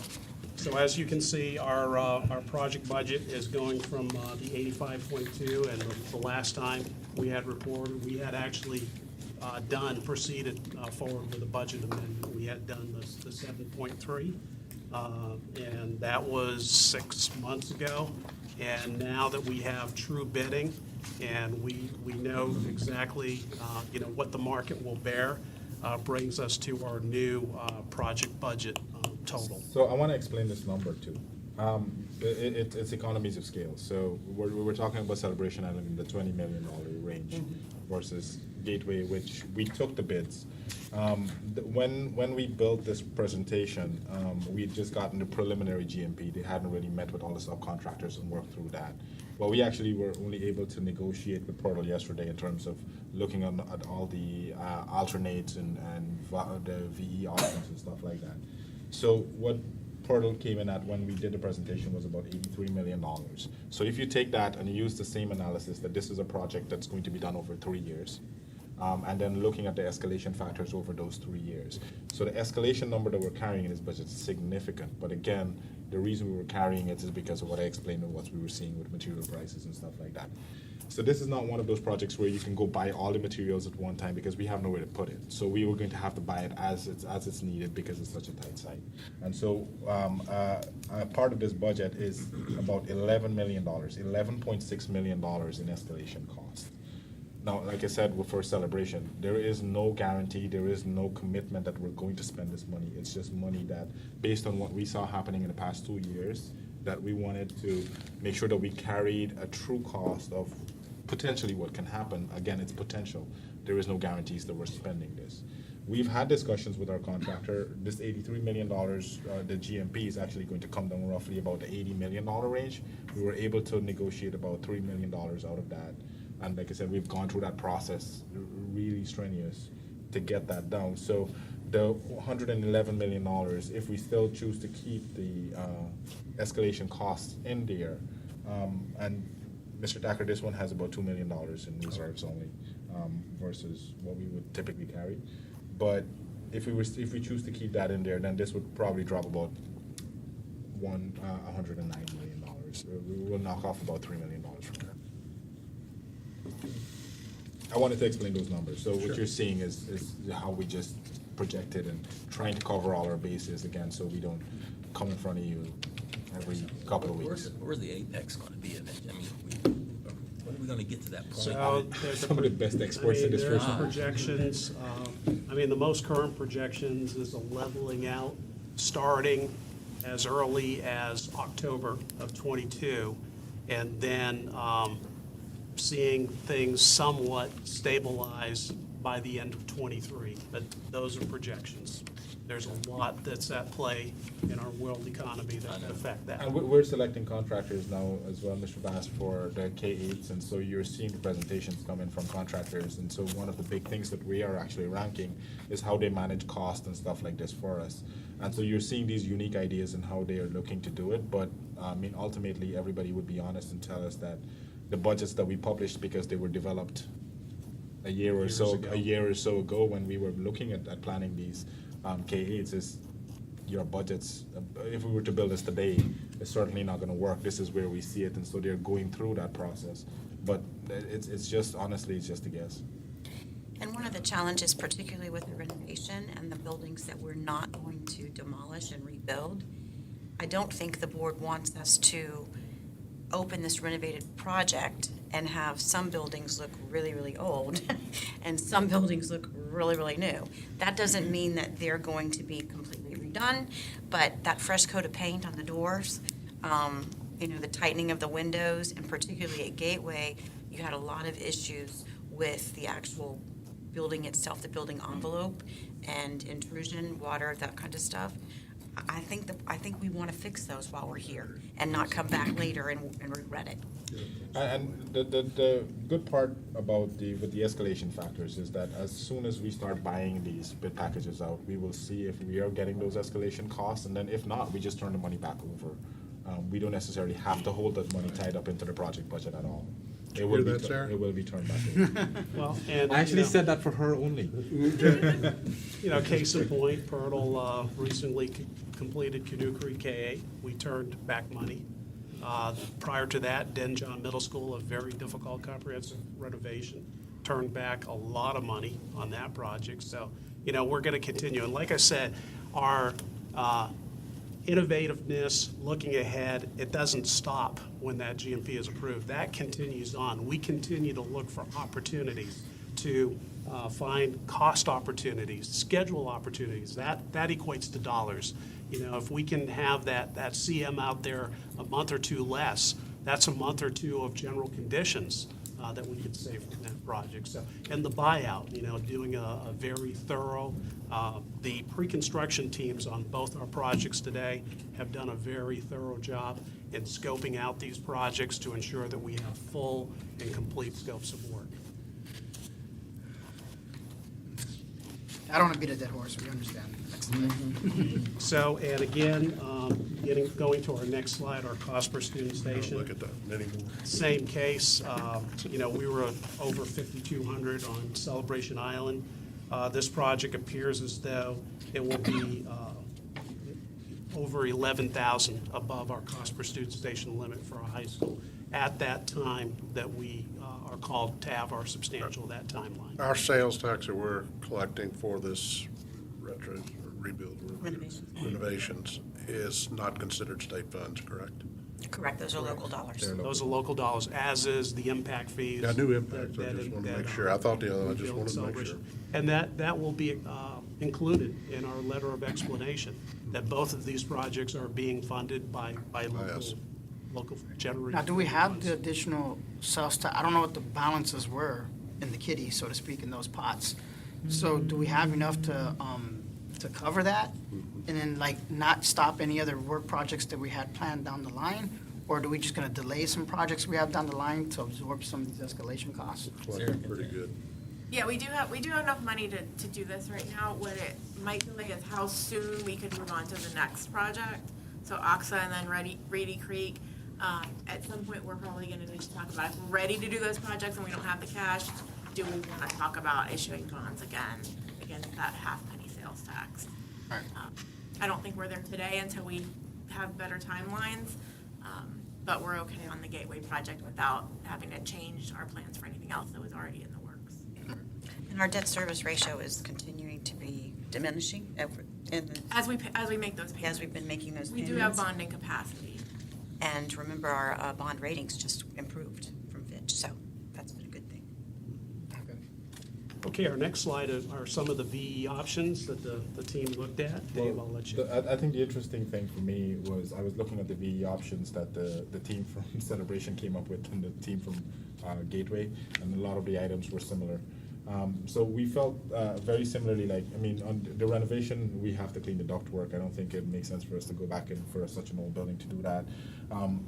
So as you can see, our project budget is going from the 85.2, and the last time we had reported, we had actually proceeded forward with a budget amendment. We had done the 7.3, and that was 6 months ago. And now that we have true bidding, and we know exactly, what the market will bear, brings us to our new project budget total. So I want to explain this number too. It's economies of scale. So we're talking about Celebration Island in the $20 million range versus Gateway, which we took the bids. When we built this presentation, we'd just gotten the preliminary GMP. They hadn't really met with all the subcontractors and worked through that. Well, we actually were only able to negotiate with Portal yesterday in terms of looking at all the alternates and the VE options and stuff like that. So what Portal came in at when we did the presentation was about $83 million. So if you take that and you use the same analysis that this is a project that's going to be done over 3 years, and then looking at the escalation factors over those 3 years. So the escalation number that we're carrying in this budget is significant, but again, the reason we were carrying it is because of what I explained and what we were seeing with material prices and stuff like that. So this is not one of those projects where you can go buy all the materials at one time because we have nowhere to put it. So we were going to have to buy it as it's needed because it's such a tight site. And so part of this budget is about $11 million, $11.6 million in escalation costs. Now, like I said, for celebration, there is no guarantee, there is no commitment that we're going to spend this money. It's just money that, based on what we saw happening in the past 2 years, that we wanted to make sure that we carried a true cost of potentially what can happen. Again, it's potential. There is no guarantees that we're spending this. We've had discussions with our contractor. This $83 million, the GMP is actually going to come down roughly about the $80 million range. We were able to negotiate about $3 million out of that. And like I said, we've gone through that process, really strenuous, to get that down. So the $111 million, if we still choose to keep the escalation costs in there, and Mr. Thacker, this one has about $2 million in reserves only, versus what we would typically carry. But if we choose to keep that in there, then this would probably drop about $109 million. We will knock off about $3 million from there. I wanted to explain those numbers. So what you're seeing is how we just projected and trying to cover all our bases again, so we don't come in front of you every couple of weeks. Where's the apex gonna be eventually? I mean, when are we gonna get to that point? So there's Some of the best experts in this there's first one. projections. The most current projections is a leveling out starting as early as October of '22, and then seeing things somewhat stabilize by the end of '23. But those are projections. There's a lot that's at play in our world economy that could affect that. And we're selecting contractors now as well, Mr. Bass, for the K-8s, and so you're seeing the presentations come in from contractors, and so one of the big things that we are actually ranking is how they manage cost and stuff like this for us. And so you're seeing these unique ideas and how they are looking to do it, but ultimately, everybody would be honest and tell us that the budgets that we published, because they were developed a year or so ago when we were looking at planning these K-8s, is your budgets, if we were to build this today, it's certainly not gonna work. This is where we see it, and so they're going through that process. But it's just, honestly, it's just a guess. And one of the challenges, particularly with the renovation and the buildings that we're not going to demolish and rebuild, I don't think the board wants us to open this renovated project and have some buildings look really, really old and some buildings look really, really new. That doesn't mean that they're going to be completely redone, but that fresh coat of paint on the doors, the tightening of the windows, and particularly at Gateway, you had a lot of issues with the actual building itself, the building envelope and intrusion, water, that kind of stuff. I think we want to fix those while we're here and not come back later and regret it. And the good part about with the escalation factors is that as soon as we start buying these bid packages out, we will see if we are getting those escalation costs, and then if not, we just turn the money back over. We don't necessarily have to hold that money tied up into the project budget at all. It will be it will be turned back over. Well, and, I actually said that for her only. Case in point, Pirtle recently completed Canookery K-8. We turned back money. Prior to that, Denjon Middle School, a very difficult comprehensive renovation, turned back a lot of money on that project. So, we're going to continue. And like I said, our innovativeness, looking ahead, it doesn't stop when that GMP is approved. That continues on. We continue to look for opportunities to find cost opportunities, schedule opportunities. That equates to dollars. If we can have that CM out there a month or two less, that's a month or two of general conditions that we could save from that project. So, and the buyout, doing a very thorough, the pre-construction teams on both our projects today have done a very thorough job in scoping out these projects to ensure that we have full and complete scopes of work. I don't want to beat a dead horse, we understand. So, and again, going to our next slide, our cost per student station. Look at that, many more. Same case, we were over 5,200 on Celebration Island. This project appears as though it will be over 11,000 above our cost per student station limit for a high school at that time that we are called to have our substantial that timeline. Our sales tax that we're collecting for this rebuild, renovations is not considered state funds, correct? Correct, those are local dollars. Those are local dollars, as is the impact fees. Yeah, I knew impact, so I that- just wanted to that, make sure. I thought the other, I we just feel wanted to make celebration. sure. And that will be included in our letter of explanation, that both of these projects are being funded by Yes. local generated. Now, do we have the additional sales tax? I don't know what the balances were in the kitty, so to speak, in those pots. So do we have enough to cover that? And then like not stop any other work projects that we had planned down the line? Or do we just gonna delay some projects we have down the line to absorb some of these escalation costs? Collecting pretty good. Yeah, we do have enough money to do this right now. What it might delay is how soon we could move on to the next project. So Oxa and then Reedy Creek. At some point, we're probably gonna need to talk about if we're ready to do those projects and we don't have the cash, do we wanna talk about issuing bonds again against that half-penny sales tax? Right. I don't think we're there today until we have better timelines, but we're okay on the Gateway project without having to change our plans for anything else that was already in the works. And our debt service ratio is continuing to be diminishing As we make those as payments. we've been making those We payments. do have bonding capacity. And remember, our bond ratings just improved from Fitch, so that's been a good thing. Okay, our next slide are some of the VE options that the team looked at. Dave, I'll let you. I think the interesting thing for me was I was looking at the VE options that the team from Celebration came up with and the team from Gateway, and a lot of the items were similar. So we felt very similarly, on the renovation, we have to clean the ductwork. I don't think it makes sense for us to go back in for such an old building to do that.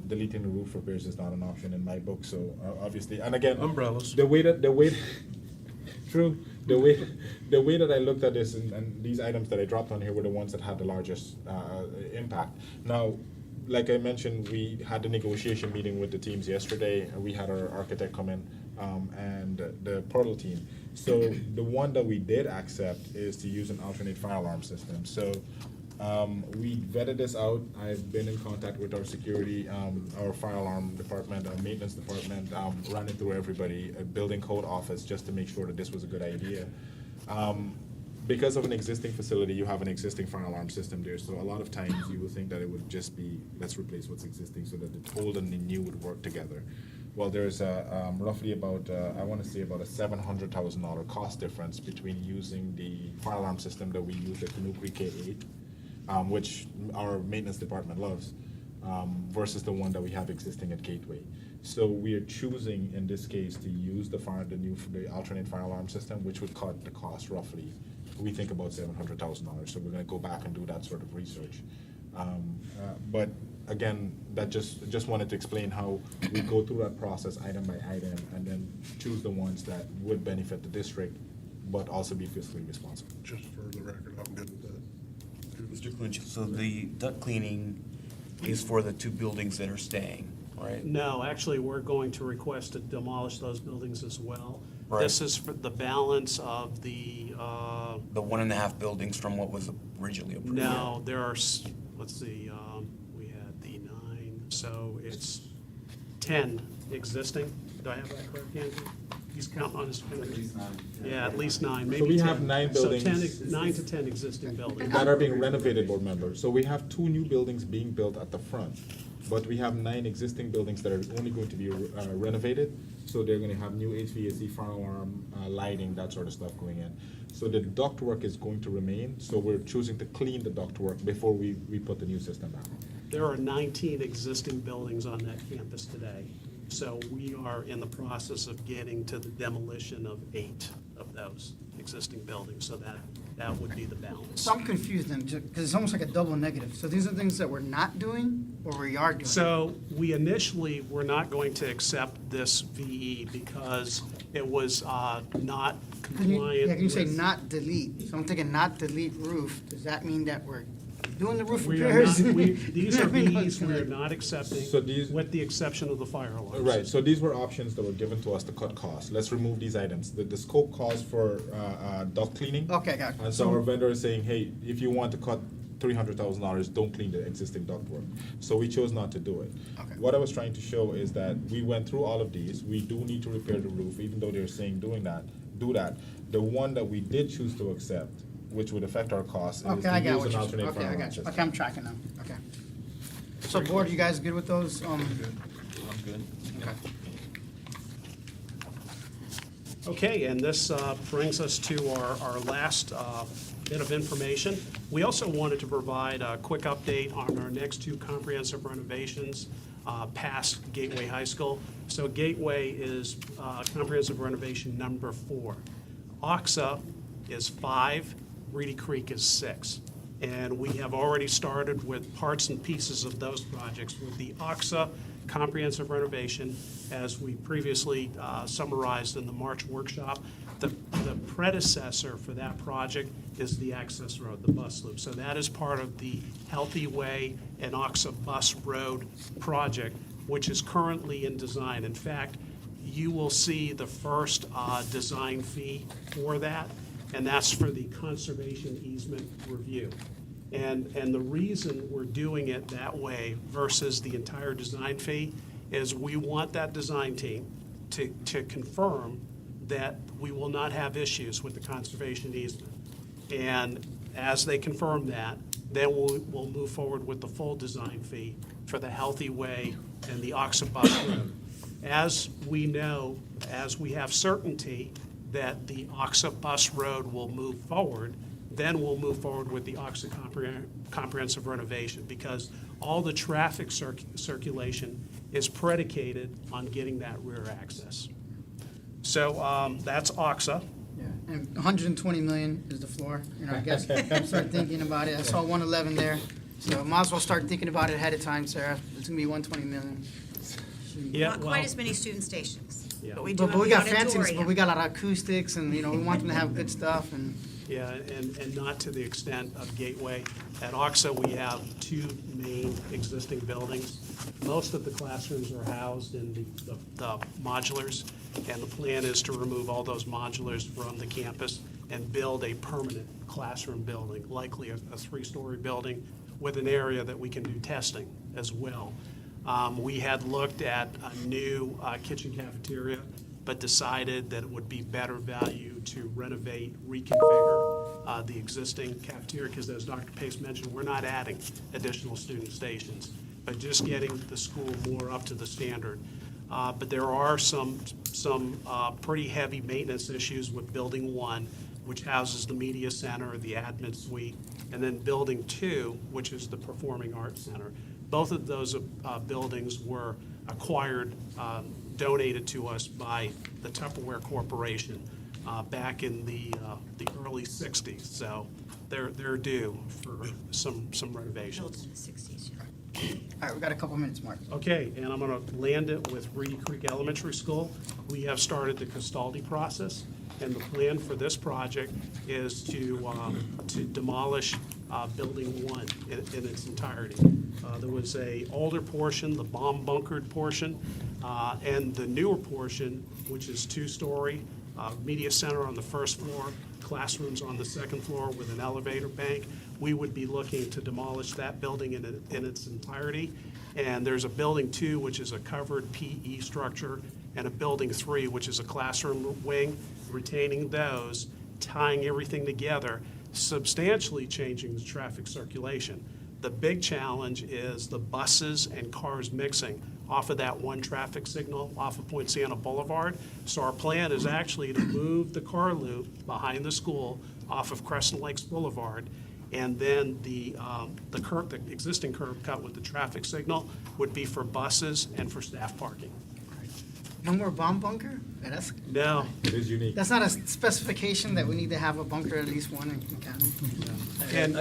Deleting the roof repairs is not an option in my book, so obviously, and again. Umbrellas. True. The way that I looked at this and these items that I dropped on here were the ones that had the largest impact. Now, like I mentioned, we had the negotiation meeting with the teams yesterday. We had our architect come in and the portal team. So the one that we did accept is to use an alternate fire alarm system. So we vetted this out. I've been in contact with our security, our fire alarm department, our maintenance department, ran it through everybody, a building code office, just to make sure that this was a good idea. Because of an existing facility, you have an existing fire alarm system there, so a lot of times you will think that it would just be, let's replace what's existing so that the old and the new would work together. Well, there's roughly about, I want to say about a $700,000 cost difference between using the fire alarm system that we use at Canukri K8, which our maintenance department loves, versus the one that we have existing at Gateway. So we are choosing, in this case, to use the alternate fire alarm system, which would cut the cost roughly, we think about $700,000. So we're going to go back and do that sort of research. But again, that just wanted to explain how we go through that process item by item and then choose the ones that would benefit the district, but also be fiscally responsible. Just for the record, I'm good with that. Mr. Clinch, so the duct cleaning is for the two buildings that are staying, right? No, actually, we're going to request to demolish those buildings as well. Right. This is for the balance of the, The 1.5 buildings from what was originally approved? no, there are, let's see, we had the 9, so it's 10 existing. Do I have that correct, Andrew? He's counting on his fingers. At least 9. Yeah, at least 9, maybe 10. we have 9 So buildings. 9 to 10 existing buildings. That are being renovated, board members. So we have 2 new buildings being built at the front, but we have 9 existing buildings that are only going to be renovated. So they're going to have new HVAC, fire alarm, lighting, that sort of stuff going in. So the ductwork is going to remain. So we're choosing to clean the ductwork before we put the new system back. There are 19 existing buildings on that campus today. So we are in the process of getting to the demolition of 8 of those existing buildings. So that would be the balance. So I'm confused then, because it's almost like a double negative. So these are things that we're not doing, or we are doing? So we initially were not going to accept this VE because it was not Can you, compliant. yeah, can you say with- not delete? So I'm thinking not delete roof. Does that mean that we're doing the roof We are repairs? not, these are I mean, VEs we are not accepting, So these- with the exception of the fire alarms. Right, so these were options that were given to us to cut costs. Let's remove these items. The scope calls for duct cleaning. Okay, got it. And so our vendor is saying, hey, if you want to cut $300,000, don't clean the existing ductwork. So we chose not to do it. Okay. What I was trying to show is that we went through all of these. We do need to repair the roof, even though they're saying do that. The one that we did choose to accept, which would affect our costs, is Okay, I to got use what an you're, alternate okay, fire I alarm got you. system. Okay, I'm tracking now. Okay. So board, you guys good with those? I'm good. Okay. Okay, and this brings us to our last bit of information. We also wanted to provide a quick update on our next two comprehensive renovations past Gateway High School. So Gateway is comprehensive renovation number 4. Oxa is 5, Reedy Creek is 6. And we have already started with parts and pieces of those projects. With the Oxa comprehensive renovation, as we previously summarized in the March workshop, the predecessor for that project is the access road, the bus loop. So that is part of the Healthy Way and Oxa Bus Road project, which is currently in design. In fact, you will see the first design fee for that, and that's for the conservation easement review. And the reason we're doing it that way versus the entire design fee is we want that design team to confirm that we will not have issues with the conservation easement. And as they confirm that, then we'll move forward with the full design fee for the Healthy Way and the Oxa Bus Road. As we know, as we have certainty that the Oxa Bus Road will move forward, then we'll move forward with the Oxa comprehensive renovation, because all the traffic circulation is predicated on getting that rear access. So that's Oxa. Yeah, and 120 million is the floor. You know, I guess start thinking about it. I saw 111 there, so might as well start thinking about it ahead of time, Sarah. It's gonna be 120 million. Yeah, Not well, quite as many student stations, Yeah. but we do But have we the got fancy, but we auditorium. got a lot of acoustics, and you know, we want them to have good stuff. And yeah, and not to the extent of Gateway. At Oxa, we have 2 main existing buildings. Most of the classrooms are housed in the modulars, and the plan is to remove all those modulars from the campus and build a permanent classroom building, likely a 3-story building with an area that we can do testing as well. We had looked at a new kitchen cafeteria, but decided that it would be better value to renovate, reconfigure the existing cafeteria, because as Dr. Pace mentioned, we're not adding additional student stations, but just getting the school more up to the standard. But there are some pretty heavy maintenance issues with Building 1, which houses the media center, the admin suite, and then Building 2, which is the Performing Arts Center. Both of those buildings were acquired, donated to us by the Tupperware Corporation back in the early 60s. So they're due for some renovations. Built in the 60s, yeah. all right, we got a couple minutes, Mark. Okay, and I'm going to land it with Reedy Creek Elementary School. We have started the Castaldi process, and the plan for this project is to demolish Building 1 in its entirety. There was a older portion, the bomb bunkered portion, and the newer portion, which is 2-story, media center on the first floor, classrooms on the second floor with an elevator bank. We would be looking to demolish that building in its entirety. And there's a Building 2, which is a covered PE structure, and a Building 3, which is a classroom wing, retaining those, tying everything together, substantially changing the traffic circulation. The big challenge is the buses and cars mixing off of that one traffic signal off of Point Santa Boulevard. So our plan is actually to move the car loop behind the school off of Crescent Lakes Boulevard, and then the existing curb cut with the traffic signal would be for buses and for staff parking. No more bomb bunker? Yeah, No, It is unique. that's not a specification that we need to have a bunker, at least one in county. and,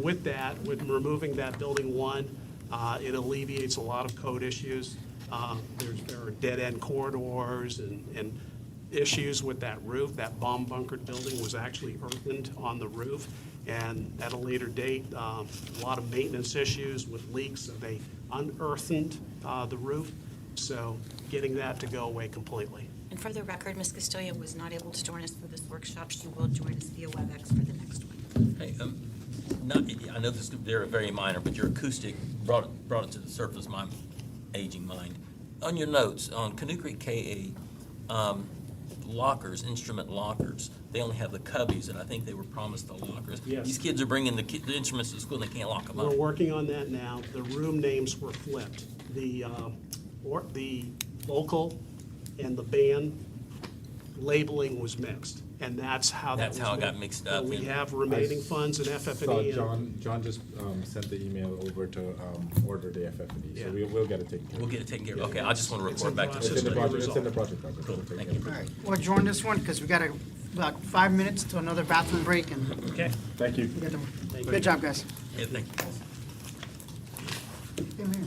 with that, with removing that Building 1, It alleviates a lot of code issues. There are dead-end corridors and issues with that roof. That bomb-bunkered building was actually earthened on the roof, and at a later date, a lot of maintenance issues with leaks, so they unearthened the roof, so getting that to go away completely. And for the record, Ms. Castillo was not able to join us for this workshop. She will join us via WebEx for the next one. Hey, I know they're very minor, but your acoustic brought it to the surface of my aging mind. On your notes, on Canoe Creek KA, lockers, instrument lockers, they only have the cubbies, and I think they were promised the lockers. Yes. These kids are bringing the instruments to school, and they can't lock them up. We're working on that now. The room names were flipped. The vocal and the band labeling was mixed, and that's how that That's was how it got done. mixed up. We have remaining funds in So FF&E. John just sent the email over to order the FF&E, Yeah. so we'll get it taken care of. We'll get it taken care of. Okay, I just want to It's report in back to process. It's in the the project, Resolved. it's in the project. We'll Cool, take thank care you. of it. All right, we'll adjourn this one because we got about 5 minutes to another bathroom break and Okay. Thank you. we got Thank good job, guys. Yeah, thank you. Come here.